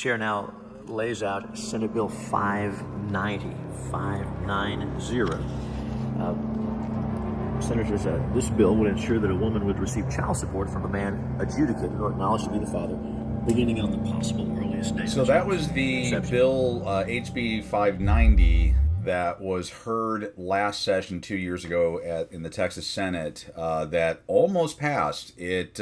chair now lays out Senate Bill 590. Senator said this bill would ensure that a woman would receive child support from a man adjudicated or acknowledged to be the father, beginning on the possible earliest date. So that was the bill, HB 590, that was heard last session 2 years ago in the Texas Senate that almost passed. It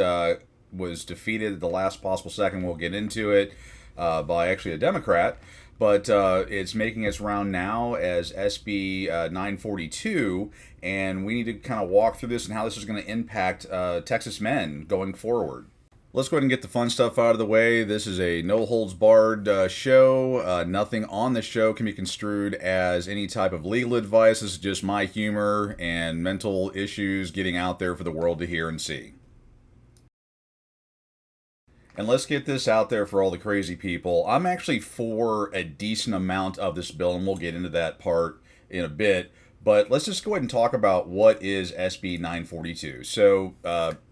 was defeated at the last possible second. We'll get into it by actually a Democrat. But it's making its round now as SB 942, and we need to kind of walk through this and how this is going to impact Texas men going forward. Let's go ahead and get the fun stuff out of the way. This is a no-holds-barred show. Nothing on the show can be construed as any type of legal advice. This is just my humor and mental issues getting out there for the world to hear and see. And let's get this out there for all the crazy people. I'm actually for a decent amount of this bill, and we'll get into that part in a bit. But let's just go ahead and talk about what is SB 942. So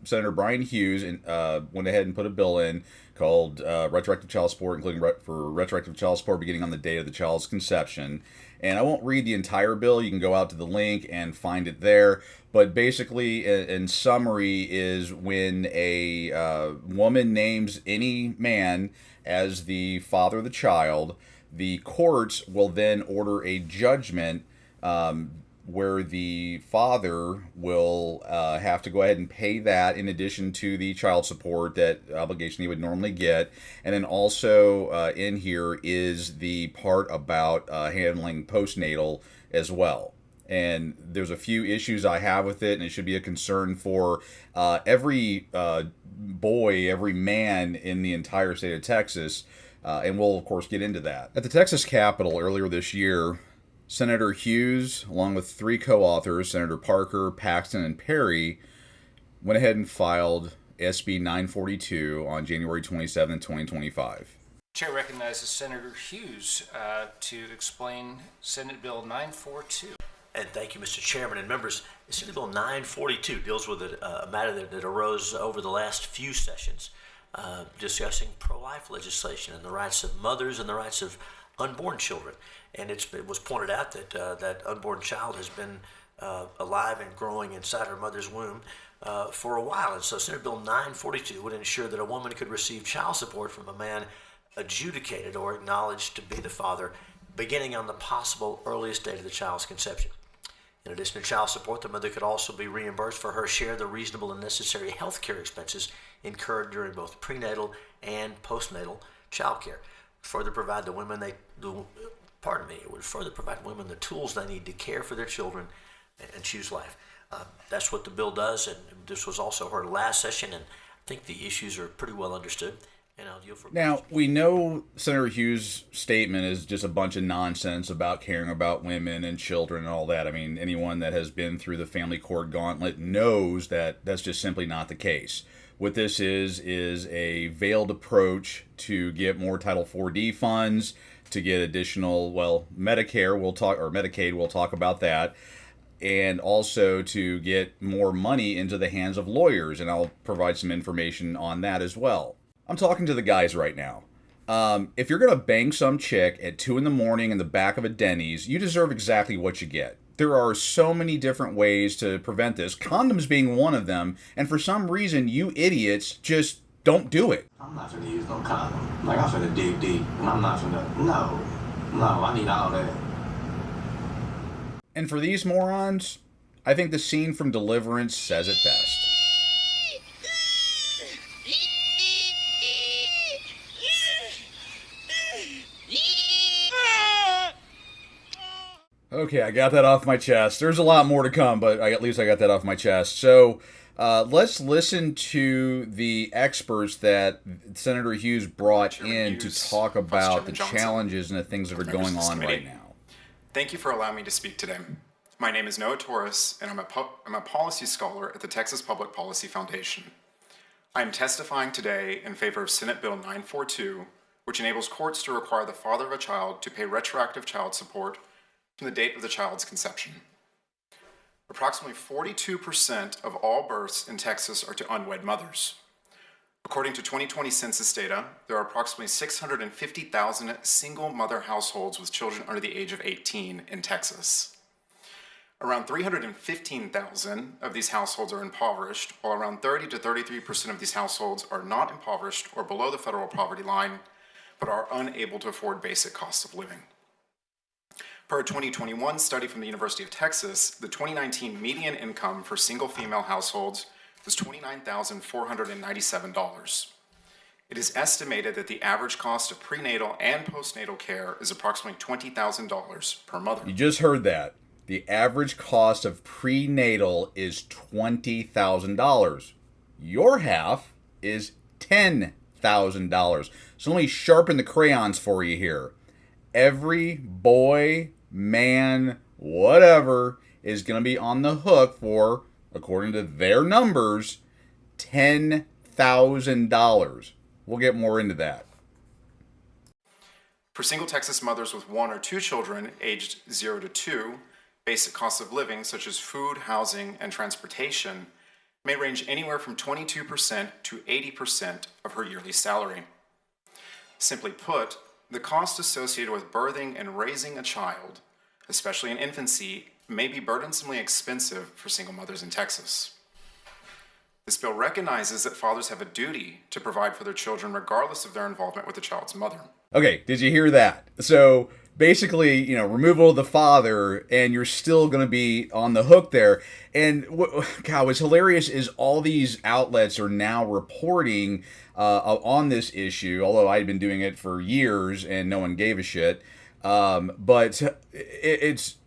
Senator Brian Hughes went ahead and put a bill in called retroactive child support, including for retroactive child support beginning on the date of the child's conception. And I won't read the entire bill. You can go out to the link and find it there. But basically, in summary, is when a woman names any man as the father of the child, the courts will then order a judgment where the father will have to go ahead and pay that in addition to the child support, that obligation he would normally get. And then also in here is the part about handling postnatal as well. And there's a few issues I have with it, and it should be a concern for every boy, every man in the entire state of Texas. And we'll, of course, get into that. At the Texas Capitol earlier this year, Senator Hughes, along with three co-authors, Senator Parker, Paxton, and Perry, went ahead and filed SB 942 on January 27, 2025. Chair recognizes Senator Hughes to explain Senate Bill 942. And thank you, Mr. Chairman and members. Senate Bill 942 deals with a matter that arose over the last few sessions, discussing pro-life legislation and the rights of mothers and the rights of unborn children. And it was pointed out that that unborn child has been alive and growing inside her mother's womb for a while. And so Senate Bill 942 would ensure that a woman could receive child support from a man adjudicated or acknowledged to be the father, beginning on the possible earliest date of the child's conception. In addition to child support, the mother could also be reimbursed for her share of the reasonable and necessary health care expenses incurred during both prenatal and postnatal child care. Further provide the women it would further provide women the tools they need to care for their children and choose life. That's what the bill does, and this was also heard last session, and I think the issues are pretty well understood. Now, we know Senator Hughes' statement is just a bunch of nonsense about caring about women and children and all that. I mean, anyone that has been through the family court gauntlet knows that that's just simply not the case. What this is a veiled approach to get more Title 4D funds, to get additional, Medicaid, we'll talk about that, and also to get more money into the hands of lawyers, and I'll provide some information on that as well. I'm talking to the guys right now. If you're going to bang some chick at 2 a.m. in the back of a Denny's, you deserve exactly what you get. There are so many different ways to prevent this, condoms being one of them, and for some reason, you idiots just don't do it. I'm not going to use no condom. Like, I'm going to dig deep, and I'm not going to, no, I need all that. And for these morons, I think the scene from Deliverance says it best. Okay, I got that off my chest. There's a lot more to come, but at least I got that off my chest. So let's listen to the experts that Senator Hughes brought in to talk about the challenges and the things that are going on right now. Thank you for allowing me to speak today. My name is Noah Torres, and I'm a policy scholar at the Texas Public Policy Foundation. I am testifying today in favor of Senate Bill 942, which enables courts to require the father of a child to pay retroactive child support from the date of the child's conception. Approximately 42% of all births in Texas are to unwed mothers. According to 2020 census data, there are approximately 650,000 single mother households with children under the age of 18 in Texas. Around 315,000 of these households are impoverished, while around 30 to 33% of these households are not impoverished or below the federal poverty line, but are unable to afford basic costs of living. Per a 2021 study from the University of Texas, the 2019 median income for single female households was $29,497. It is estimated that the average cost of prenatal and postnatal care is approximately $20,000 per mother. You just heard that. The average cost of prenatal is $20,000. Your half is $10,000. So let me sharpen the crayons for you here. Every boy, man, whatever, is going to be on the hook for, according to their numbers, $10,000. We'll get more into that. For single Texas mothers with 1 or 2 children aged 0 to 2, basic costs of living such as food, housing, and transportation may range anywhere from 22% to 80% of her yearly salary. Simply put, the cost associated with birthing and raising a child, especially in infancy, may be burdensomely expensive for single mothers in Texas. This bill recognizes that fathers have a duty to provide for their children regardless of their involvement with the child's mother. Okay, did you hear that? So basically, removal of the father, and you're still going to be on the hook there. And God, what's hilarious is all these outlets are now reporting on this issue, although I'd been doing it for years and no one gave a shit. But it's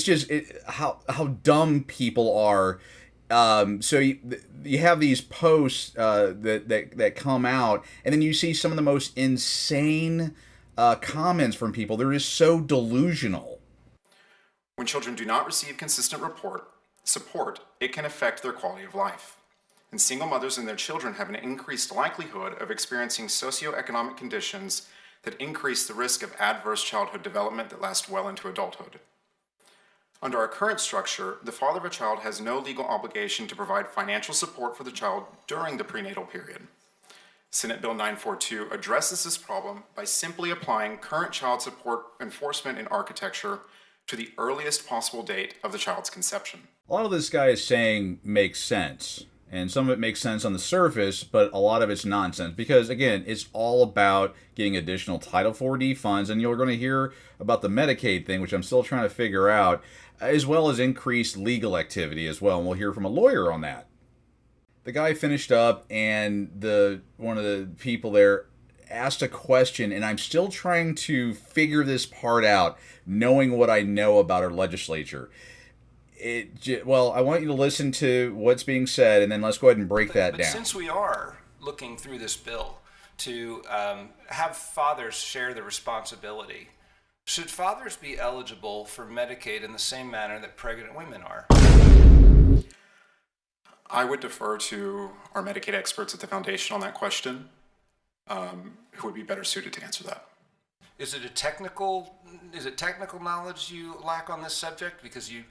just how dumb people are. So you have these posts that come out, and then you see some of the most insane comments from people. They're just so delusional. When children do not receive consistent support, it can affect their quality of life. And single mothers and their children have an increased likelihood of experiencing socioeconomic conditions that increase the risk of adverse childhood development that last well into adulthood. Under our current structure, the father of a child has no legal obligation to provide financial support for the child during the prenatal period. Senate Bill 942 addresses this problem by simply applying current child support enforcement and architecture to the earliest possible date of the child's conception. A lot of this guy is saying makes sense, and some of it makes sense on the surface, but a lot of it's nonsense because, again, it's all about getting additional Title 4D funds, and you're going to hear about the Medicaid thing, which I'm still trying to figure out, as well as increased legal activity as well, and we'll hear from a lawyer on that. The guy finished up, and one of the people there asked a question, and I'm still trying to figure this part out, knowing what I know about our legislature. Well, I want you to listen to what's being said, and then let's go ahead and break that down. Since we are looking through this bill to have fathers share the responsibility, should fathers be eligible for Medicaid in the same manner that pregnant women are? I would defer to our Medicaid experts at the foundation on that question, who would be better suited to answer that. Is it technical knowledge you lack on this subject? Because you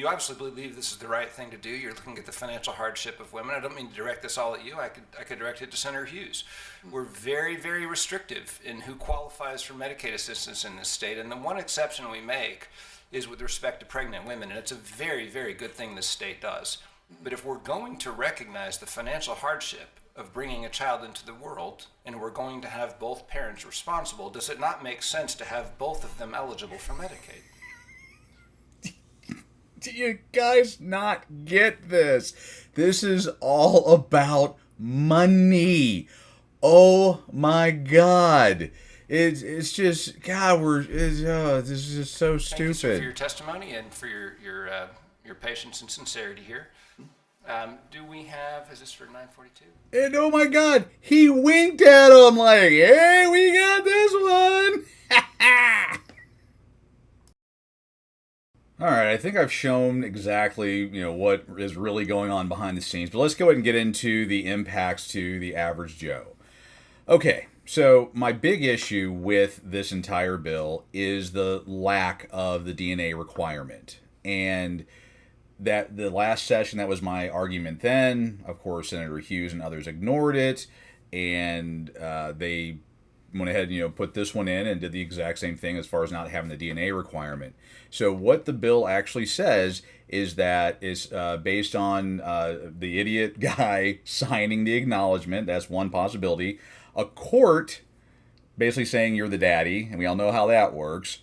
obviously believe this is the right thing to do. You're looking at the financial hardship of women. I don't mean to direct this all at you. I could direct it to Senator Hughes. We're very, very restrictive in who qualifies for Medicaid assistance in this state. And the one exception we make is with respect to pregnant women. And it's a very, very good thing this state does. But if we're going to recognize the financial hardship of bringing a child into the world, and we're going to have both parents responsible, does it not make sense to have both of them eligible for Medicaid? Do you guys not get this? This is all about money. Oh my God. It's just, God, this is just so stupid. Thank you, sir, for your testimony and for your patience and sincerity here. Do we have, is this for 942? And oh my God, he winked at him like, hey, we got this one. All right, I think I've shown exactly, what is really going on behind the scenes, but let's go ahead and get into the impacts to the average Joe. Okay, so my big issue with this entire bill is the lack of the DNA requirement. And that the last session, that was my argument then. Of course, Senator Hughes and others ignored it. and they went ahead and put this one in and did the exact same thing as far as not having the DNA requirement. So what the bill actually says is that it's based on the idiot guy signing the acknowledgement. That's one possibility. A court basically saying you're the daddy, and we all know how that works.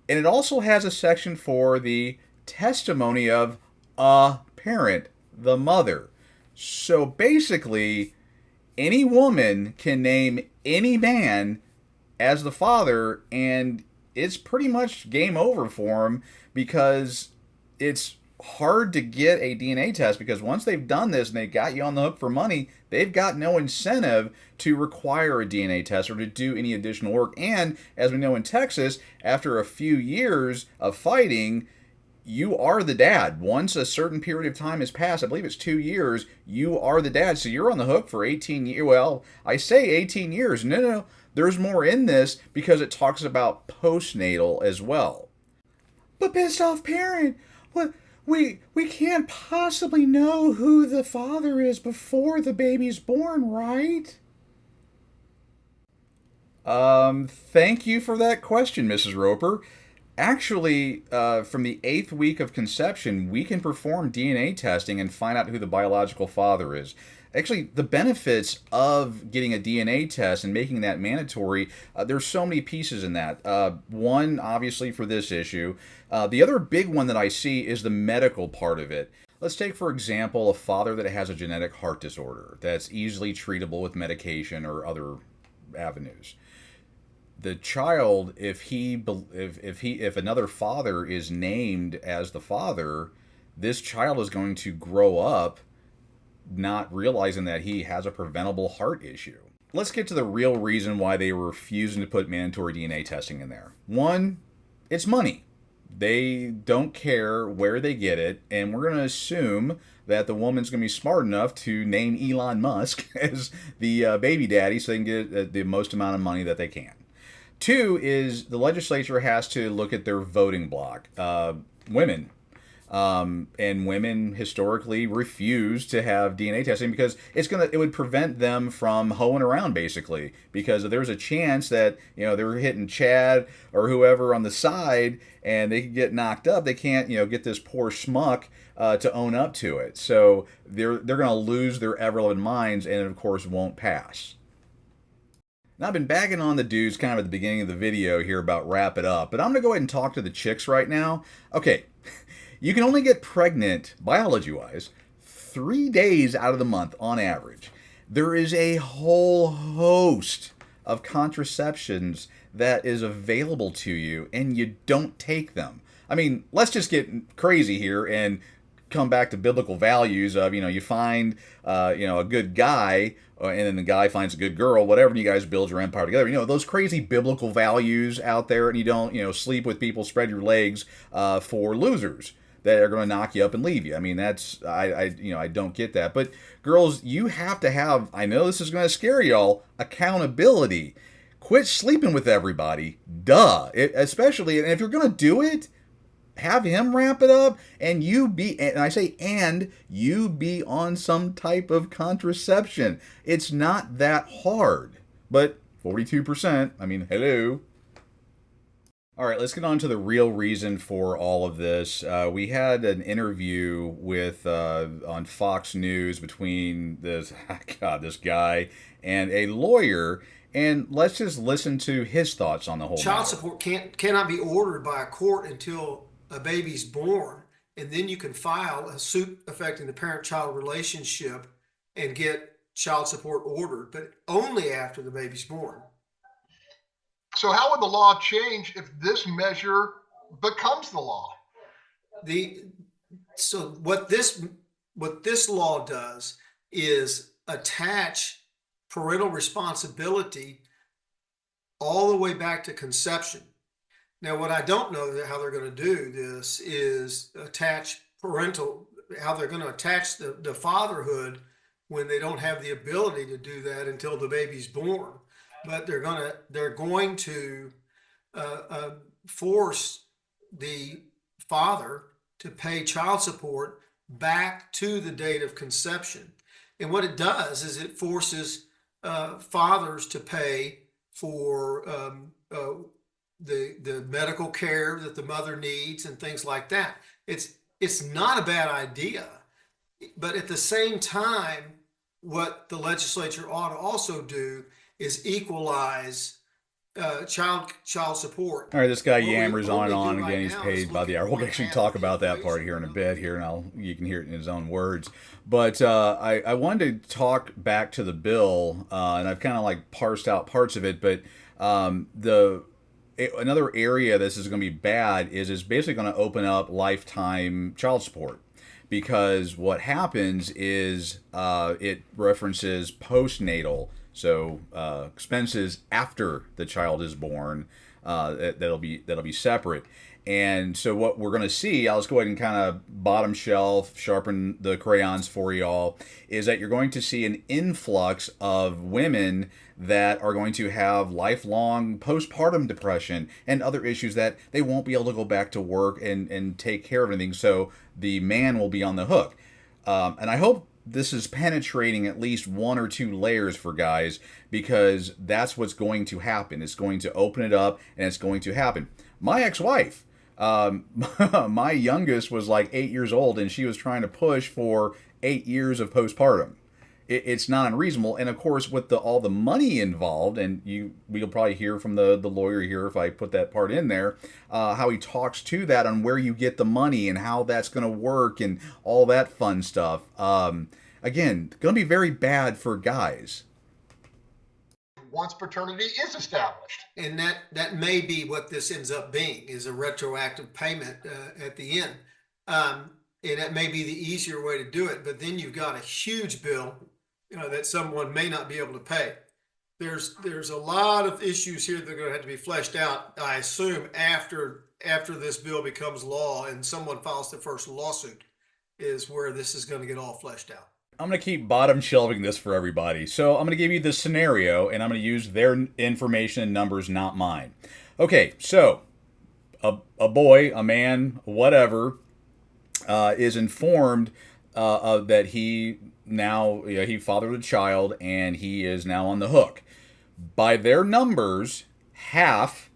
And it also has a section for the testimony of a parent, the mother. So basically, any woman can name any man as the father, and it's pretty much game over for him, because it's hard to get a DNA test, because once they've done this and they got you on the hook for money, they've got no incentive to require a DNA test or to do any additional work. And as we know in Texas, after a few years of fighting, you are the dad. Once a certain period of time has passed, I believe it's 2 years, you are the dad. So you're on the hook for 18 years. Well, I say 18 years. No. There's more in this, because it talks about postnatal as well. But pissed off parent, what? We can't possibly know who the father is before the baby's born, right? Thank you for that question, Mrs. Roper. Actually, from the 8th week of conception, we can perform DNA testing and find out who the biological father is. Actually, the benefits of getting a DNA test and making that mandatory, there's so many pieces in that. One, obviously, for this issue. The other big one that I see is the medical part of it. Let's take, for example, a father that has a genetic heart disorder that's easily treatable with medication or other avenues. The child, if another father is named as the father, this child is going to grow up not realizing that he has a preventable heart issue. Let's get to the real reason why they were refusing to put mandatory DNA testing in there. One, it's money. They don't care where they get it, and we're going to assume that the woman's going to be smart enough to name Elon Musk as the baby daddy so they can get the most amount of money that they can. Two is the legislature has to look at their voting bloc. Women. And women historically refuse to have DNA testing because it would prevent them from hoeing around, basically, because if there's a chance that they're hitting Chad or whoever on the side and they could get knocked up, they can't get this poor schmuck to own up to it. So they're going to lose their ever-loving minds, and it, of course, won't pass. Now, I've been bagging on the dudes kind of at the beginning of the video here about wrap it up, but I'm going to go ahead and talk to the chicks right now. Okay. You can only get pregnant, biology-wise, 3 days out of the month on average. There is a whole host of contraceptions that is available to you, and you don't take them. I mean, let's just get crazy here and come back to biblical values of, you find, a good guy, and then the guy finds a good girl, whatever, and you guys build your empire together. Those crazy biblical values out there, and you don't, sleep with people, spread your legs for losers that are going to knock you up and leave you. I mean, that's, I don't get that. But girls, you have to have, I know this is going to scare y'all, accountability. Quit sleeping with everybody. Duh. Especially, and if you're going to do it, have him wrap it up, and you be on some type of contraception. It's not that hard. But 42%, I mean, hello. All right, let's get on to the real reason for all of this. We had an interview with on Fox News between this guy and a lawyer, and let's just listen to his thoughts on the whole Child matter. support cannot be ordered by a court until a baby's born, and then you can file a suit affecting the parent-child relationship and get child support ordered, but only after the baby's born. So how would the law change if this measure becomes the law? So what this law does is attach parental responsibility all the way back to conception. Now, what I don't know how they're going to do this is attach how they're going to attach the fatherhood when they don't have the ability to do that until the baby's born. But they're going to force the father to pay child support back to the date of conception. And what it does is it forces fathers to pay for the medical care that the mother needs and things like that. It's not a bad idea, but at the same time, what the legislature ought to also do is equalize child support. All right, this guy What we- yammers what on we and do on right again. He's now is paid by look the at hour. We'll one actually half talk of the about that part equation here in a and bit another here, half. and you can hear it in his own words. But I wanted to talk back to the bill, and I've kind of like parsed out parts of it. But another area this is going to be bad is basically going to open up lifetime child support. Because what happens is it references postnatal, so expenses after the child is born, that'll be separate. And so what we're going to see, I'll just go ahead and kind of bottom shelf, sharpen the crayons for y'all, is that you're going to see an influx of women that are going to have lifelong postpartum depression and other issues that they won't be able to go back to work and take care of anything. So the man will be on the hook. And I hope this is penetrating at least one or two layers for guys, because that's what's going to happen. It's going to open it up, and it's going to happen. My ex-wife, my youngest was like 8 years old, and she was trying to push for 8 years of postpartum. It's not unreasonable, and of course, with all the money involved, and we'll probably hear from the lawyer here if I put that part in there, how he talks to that on where you get the money and how that's going to work and all that fun stuff. Again, going to be very bad for guys. Once paternity is established. And that may be what this ends up being, is a retroactive payment at the end. And that may be the easier way to do it, but then you've got a huge bill that someone may not be able to pay. There's a lot of issues here that are going to have to be fleshed out, I assume, after this bill becomes law and someone files their first lawsuit, is where this is going to get all fleshed out. I'm going to keep bottom shelving this for everybody. So I'm going to give you the scenario, and I'm going to use their information and numbers, not mine. Okay, so a boy, a man, whatever, is informed that he fathered a child, and he is now on the hook. By their numbers, half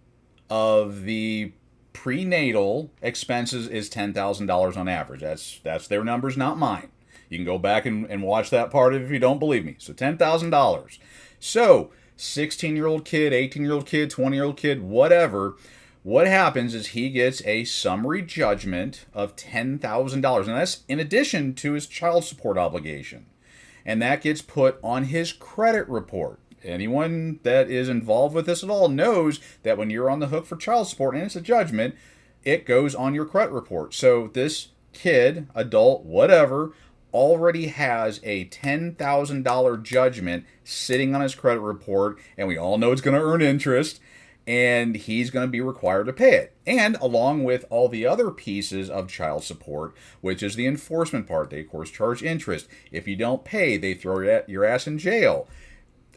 of the prenatal expenses is $10,000 on average. That's their numbers, not mine. You can go back and watch that part if you don't believe me. So $10,000. So 16-year-old kid, 18-year-old kid, 20-year-old kid, whatever. What happens is he gets a summary judgment of $10,000. And that's in addition to his child support obligation. And that gets put on his credit report. Anyone that is involved with this at all knows that when you're on the hook for child support and it's a judgment, it goes on your credit report. So this kid, adult, whatever, already has a $10,000 judgment sitting on his credit report, and we all know it's going to earn interest, and he's going to be required to pay it. And along with all the other pieces of child support, which is the enforcement part, they of course charge interest. If you don't pay, they throw your ass in jail.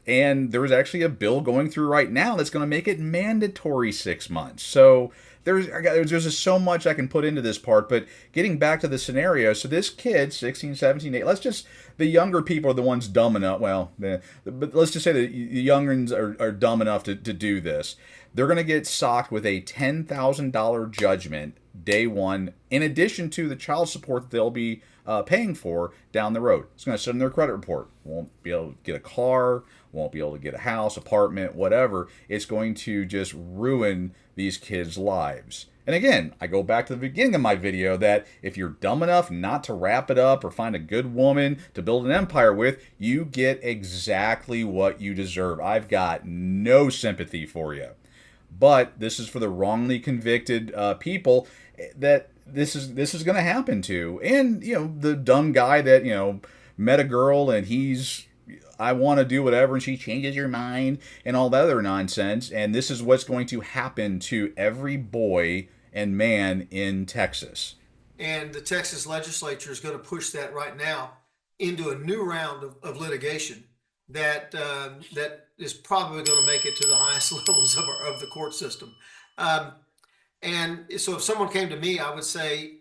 And there is actually a bill going through right now that's going to make it mandatory 6 months. So there's just so much I can put into this part. But getting back to the scenario, so this kid, 16, 17, 8, the younger people are the ones dumb enough. Well, but let's just say the young ones are dumb enough to do this. They're going to get socked with a $10,000 judgment day one, in addition to the child support that they'll be paying for down the road. It's going to sit in their credit report. Won't be able to get a car, won't be able to get a house, apartment, whatever. It's going to just ruin these kids' lives. And again, I go back to the beginning of my video that if you're dumb enough not to wrap it up or find a good woman to build an empire with, you get exactly what you deserve. I've got no sympathy for you. But this is for the wrongly convicted people that this is going to happen to. And, the dumb guy that, met a girl and I want to do whatever, and she changes your mind and all that other nonsense. And this is what's going to happen to every boy and man in Texas. And the Texas legislature is going to push that right now into a new round of litigation that is probably going to make it to the highest levels of the court system. And so if someone came to me, I would say,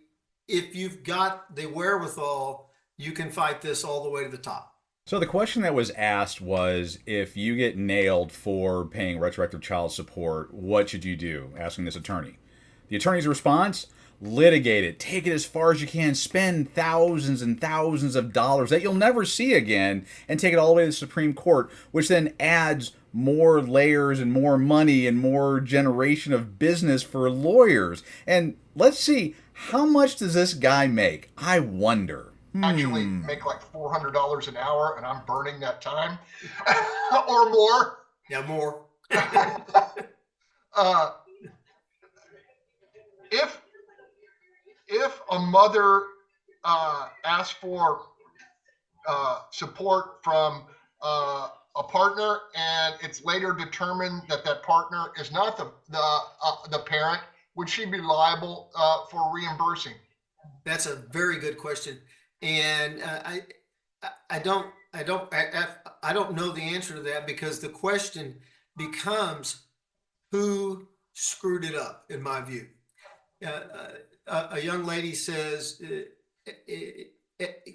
if you've got the wherewithal, you can fight this all the way to the top. So the question that was asked was, if you get nailed for paying retroactive child support, what should you do? Asking this attorney. The attorney's response: litigate it. Take it as far as you can. Spend thousands and thousands of dollars that you'll never see again and take it all the way to the Supreme Court, which then adds more layers and more money and more generation of business for lawyers. And let's see, how much does this guy make? I wonder. Actually make like $400 an hour, and I'm burning that time or more. Yeah, more. If a mother asks for support from a partner, and it's later determined that that partner is not the parent, would she be liable for reimbursing? That's a very good question, and I don't know the answer to that, because the question becomes who screwed it up, in my view. A young lady says,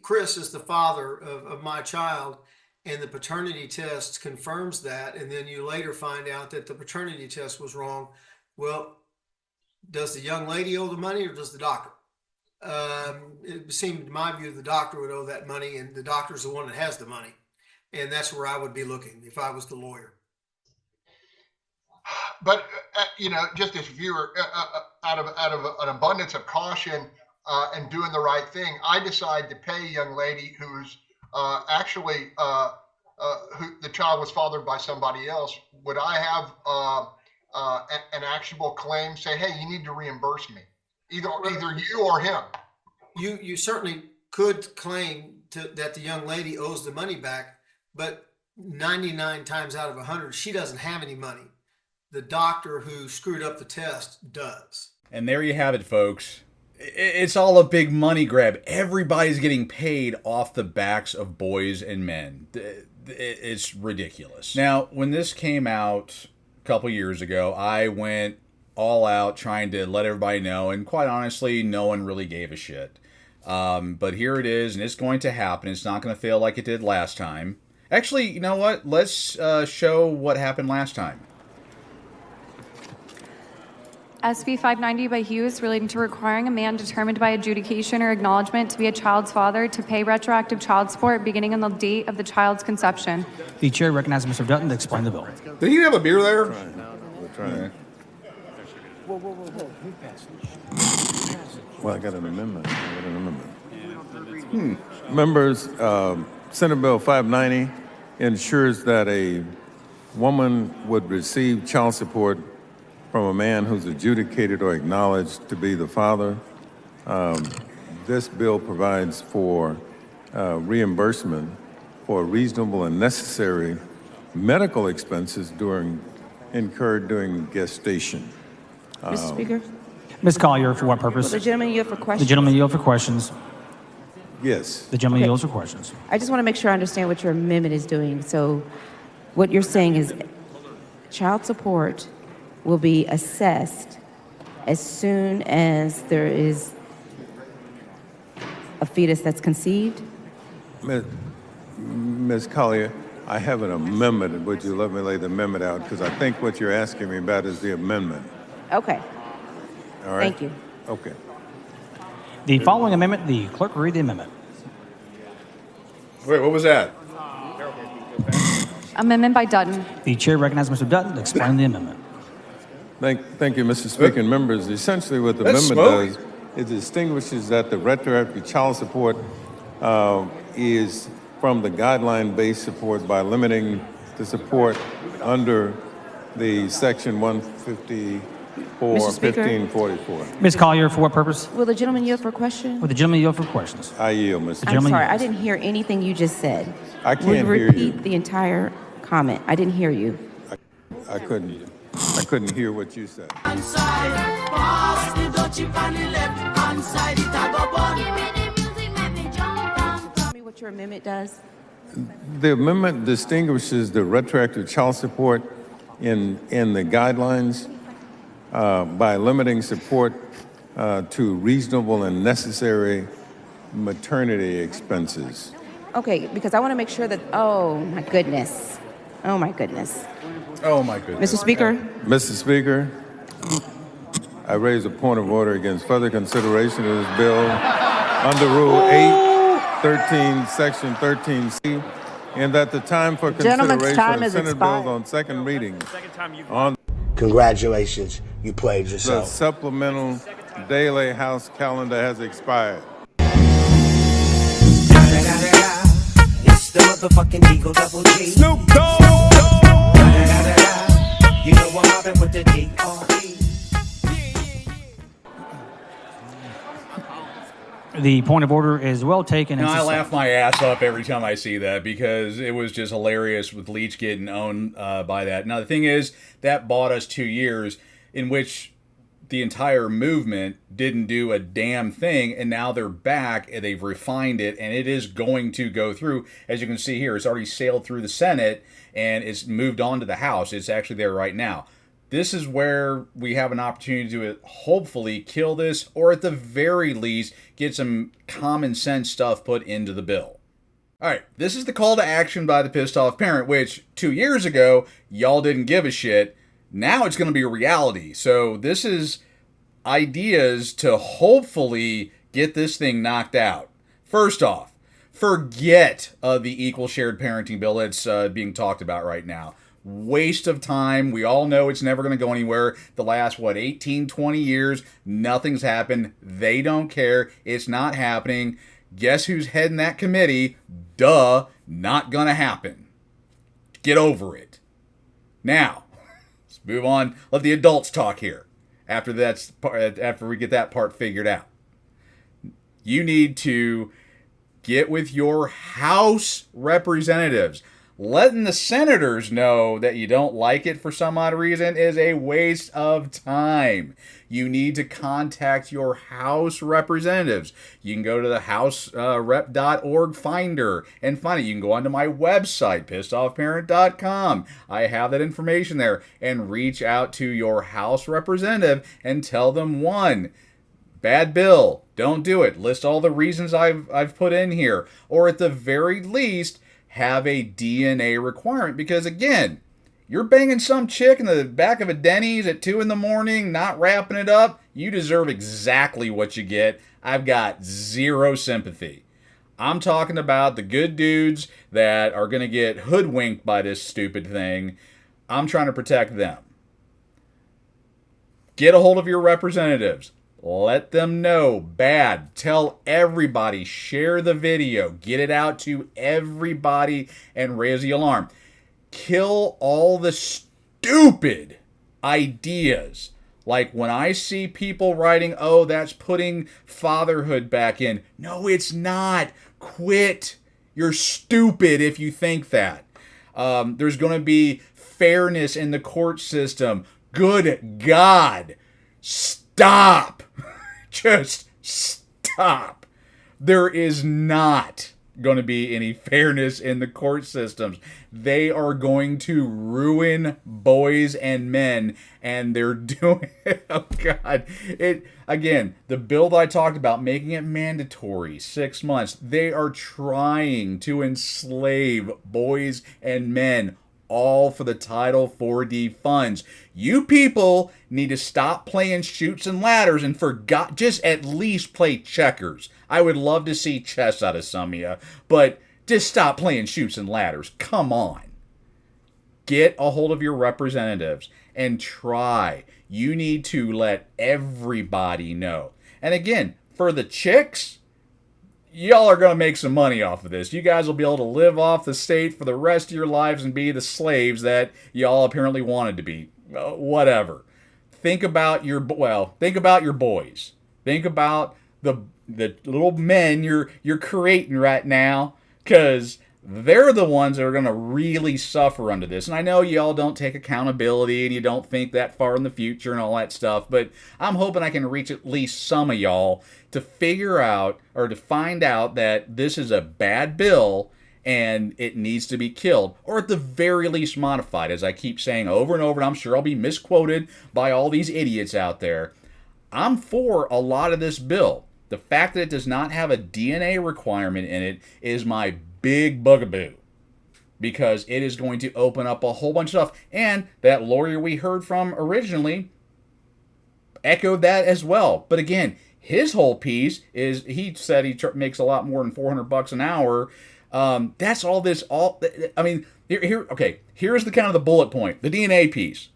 Chris is the father of my child, and the paternity test confirms that, and then you later find out that the paternity test was wrong. Well, does the young lady owe the money, or does the doctor? It seemed, in my view, the doctor would owe that money, and the doctor's the one that has the money. And that's where I would be looking if I was the lawyer. But just as viewer, out of an abundance of caution and doing the right thing, I decide to pay a young lady who's actually who the child was fathered by somebody else. Would I have an actionable claim? Say, hey, you need to reimburse me, either you or him. You certainly could claim that the young lady owes the money back, but 99 times out of 100, she doesn't have any money. The doctor who screwed up the test does. And there you have it, folks. It's all a big money grab. Everybody's getting paid off the backs of boys and men. It's ridiculous. Now, when this came out a couple years ago, I went all out trying to let everybody know, and quite honestly, no one really gave a shit. But here it is, and it's going to happen. It's not going to fail like it did last time. Actually, you know what? Let's show what happened last time. SB 590 by Hughes, relating to requiring a man determined by adjudication or acknowledgement to be a child's father to pay retroactive child support beginning on the date of the child's conception. The chair recognizes Mr. Dutton to explain the bill. Did he have a beer there? Well, I got an amendment. Members, Senate Bill 590 ensures that a woman would receive child support from a man who's adjudicated or acknowledged to be the father. This bill provides for reimbursement for reasonable and necessary medical expenses incurred during gestation. Mr. Speaker? Ms. Collier, for what purpose? The gentleman yield for questions. The gentleman yield for questions. Yes. The gentleman Okay. yields for questions. I just want to make sure I understand what your amendment is doing. So what you're saying is child support will be assessed as soon as there is a fetus that's conceived? Ms. Collier, I have an amendment. Would you let me lay the amendment out? Because I think what you're asking me about is the amendment. Okay. All right? Thank you. Okay. The following amendment, the clerk will read the amendment. Wait, what was that? Amendment by Dutton. The chair recognizes Mr. Dutton to explain the amendment. Thank you, Mr. Speaker and members. Essentially, what the That's amendment smoke. does, it distinguishes that the retroactive child support is from the guideline-based support by limiting the support under the Section 154, Mr. Speaker? 1544. Ms. Collier, for what purpose? Will the gentleman yield for question? Will the gentleman yield for questions? I yield, Mr. I'm gentleman sorry, I yields. didn't hear anything you just said. I can't Will hear you you. repeat the entire comment? I didn't hear you. I couldn't hear what you said. Tell me what your amendment does. The amendment distinguishes the retroactive child support in the guidelines by limiting support to reasonable and necessary maternity expenses. Okay, because I want to make sure that, oh my goodness. Oh my goodness. Oh my goodness. Mr. Speaker? Mr. Speaker, I raise a point of order against further consideration of this bill under Rule 813, Section 13C, and that the time for consideration of Senate bills on second reading on Congratulations, you played the yourself. supplemental daily House calendar has expired. It's the motherfucking Eagle Double G. Snoop Dogg! You know I'm mobbing with the D.R.E. The point of order is well taken. And I laugh my ass off every time I see that because it was just hilarious with Leach getting owned by that. Now, the thing is, that bought us 2 years in which the entire movement didn't do a damn thing, and now they're back and they've refined it, and it is going to go through. As you can see here, it's already sailed through the Senate and it's moved on to the House. It's actually there right now. This is where we have an opportunity to hopefully kill this, or at the very least, get some common sense stuff put into the bill. All right, this is the call to action by the pissed off parent, which 2 years ago, y'all didn't give a shit. Now it's going to be a reality. So this is ideas to hopefully get this thing knocked out. First off, forget the equal shared parenting bill that's being talked about right now. Waste of time. We all know it's never going to go anywhere. The last, 18, 20 years, nothing's happened. They don't care. It's not happening. Guess who's heading that committee? Duh, not going to happen. Get over it. Now, let's move on. Let the adults talk here. After we get that part figured out. You need to get with your House representatives. Letting the senators know that you don't like it for some odd reason is a waste of time. You need to contact your House representatives. You can go to the houserep.org finder and find it. You can go onto my website, pissedoffparent.com. I have that information there. And reach out to your House representative and tell them, one, bad bill, don't do it. List all the reasons I've put in here. Or at the very least, have a DNA requirement, because again, you're banging some chick in the back of a Denny's at 2 a.m, not wrapping it up, you deserve exactly what you get. I've got zero sympathy. I'm talking about the good dudes that are going to get hoodwinked by this stupid thing. I'm trying to protect them. Get a hold of your representatives. Let them know. Bad. Tell everybody. Share the video. Get it out to everybody and raise the alarm. Kill all the stupid ideas. Like when I see people writing, oh, that's putting fatherhood back in. No, it's not. Quit. You're stupid if you think that. There's going to be fairness in the court system. Good God. Stop. Just stop. There is not going to be any fairness in the court systems. They are going to ruin boys and men, and they're doing it. Oh God. Again, the bill that I talked about, making it mandatory, 6 months, they are trying to enslave boys and men, all for the Title 4D funds. You people need to stop playing chutes and ladders and just at least play checkers. I would love to see chess out of some of you, but just stop playing chutes and ladders. Come on. Get a hold of your representatives and try. You need to let everybody know. And again, for the chicks, y'all are going to make some money off of this. You guys will be able to live off the state for the rest of your lives and be the slaves that y'all apparently wanted to be. Whatever. Think about your boys. Think about the little men you're creating right now, because they're the ones that are going to really suffer under this. And I know y'all don't take accountability and you don't think that far in the future and all that stuff, but I'm hoping I can reach at least some of y'all to figure out or to find out that this is a bad bill and it needs to be killed, or at the very least modified, as I keep saying over and over, and I'm sure I'll be misquoted by all these idiots out there. I'm for a lot of this bill. The fact that it does not have a DNA requirement in it is my big bugaboo, because it is going to open up a whole bunch of stuff. And that lawyer we heard from originally echoed that as well. But again, his whole piece is, he said he makes a lot more than $400 an hour. That's all this, I mean, here's the kind of the bullet point. The DNA piece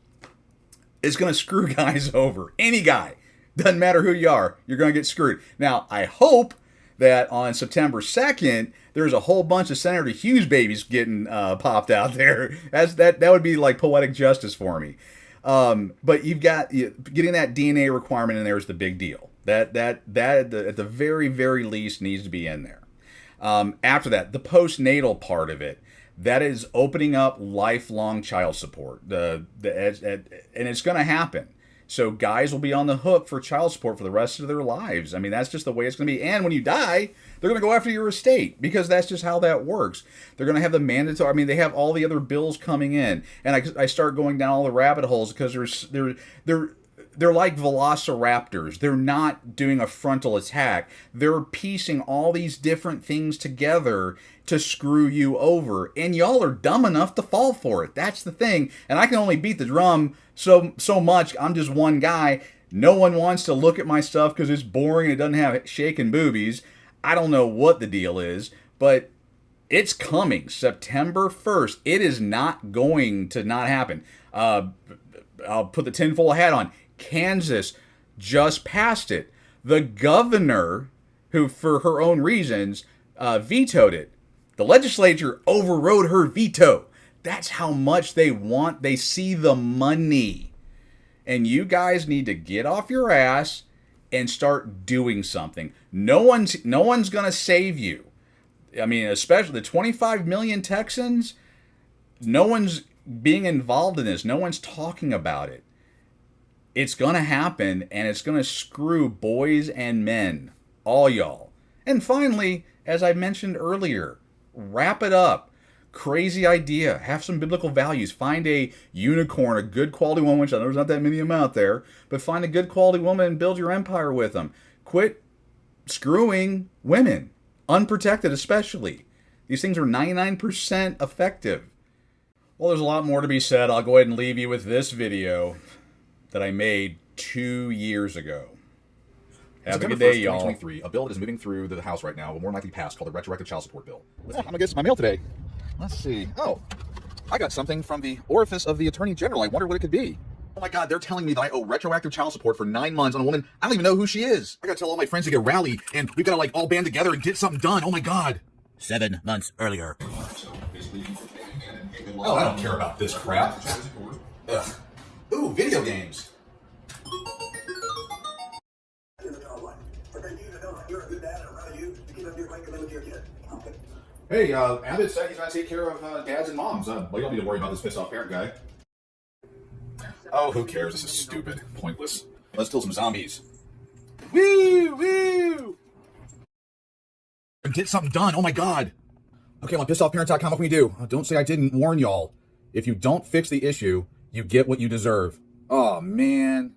is going to screw guys over. Any guy. Doesn't matter who you are, you're going to get screwed. Now, I hope that on September 2nd, there's a whole bunch of Senator Hughes babies getting popped out there. That would be like poetic justice for me. But you've got, getting that DNA requirement in there is the big deal. That at the very, very least needs to be in there. After that, the postnatal part of it, that is opening up lifelong child support. And it's going to happen. So guys will be on the hook for child support for the rest of their lives. I mean, that's just the way it's going to be. And when you die, they're going to go after your estate, because that's just how that works. They're going to have the mandatory, I mean, they have all the other bills coming in. And I start going down all the rabbit holes because they're like velociraptors. They're not doing a frontal attack. They're piecing all these different things together to screw you over. And y'all are dumb enough to fall for it. That's the thing. And I can only beat the drum so much. I'm just one guy. No one wants to look at my stuff because it's boring. It doesn't have shaking boobies. I don't know what the deal is, but it's coming September 1st. It is not going to not happen. I'll put the tinfoil hat on. Kansas just passed it. The governor, who for her own reasons vetoed it, the legislature overrode her veto. That's how much they see the money. And you guys need to get off your ass and start doing something. No one's going to save you. I mean, especially the 25 million Texans, no one's being involved in this. No one's talking about it. It's going to happen, and it's going to screw boys and men, all y'all. And finally, as I mentioned earlier, wrap it up. Crazy idea. Have some biblical values. Find a unicorn, a good quality woman, which I know there's not that many of them out there, but find a good quality woman and build your empire with them. Quit screwing women, unprotected especially. These things are 99% effective. Well, there's a lot more to be said. I'll go ahead and leave you with this video that I made 2 years ago. Have a good day, y'all. 2023, a bill that is moving through the House right now will more likely pass, called the retroactive child support bill. I'm gonna get my mail today. Let's see. Oh, I got something from the orifice of the Attorney General. I wonder what it could be. Oh my God, they're telling me that I owe retroactive child support for 9 months on a woman. I don't even know who she is. I gotta tell all my friends to get rally, and we've gotta all band together and get something done. Oh my God. 7 months earlier. Oh, I don't care about this crap. Ugh. Ooh, video games. Hey, Abbott said he's going to take care of dads and moms. Well, you don't need to worry about this pissed off parent guy. Oh, who cares? This is stupid. Pointless. Let's kill some zombies. Woo! Woo! Get something done. Oh my God. Okay, well, pissoffparent.com, what can we do? Don't say I didn't warn y'all. If you don't fix the issue, you get what you deserve. Oh, man.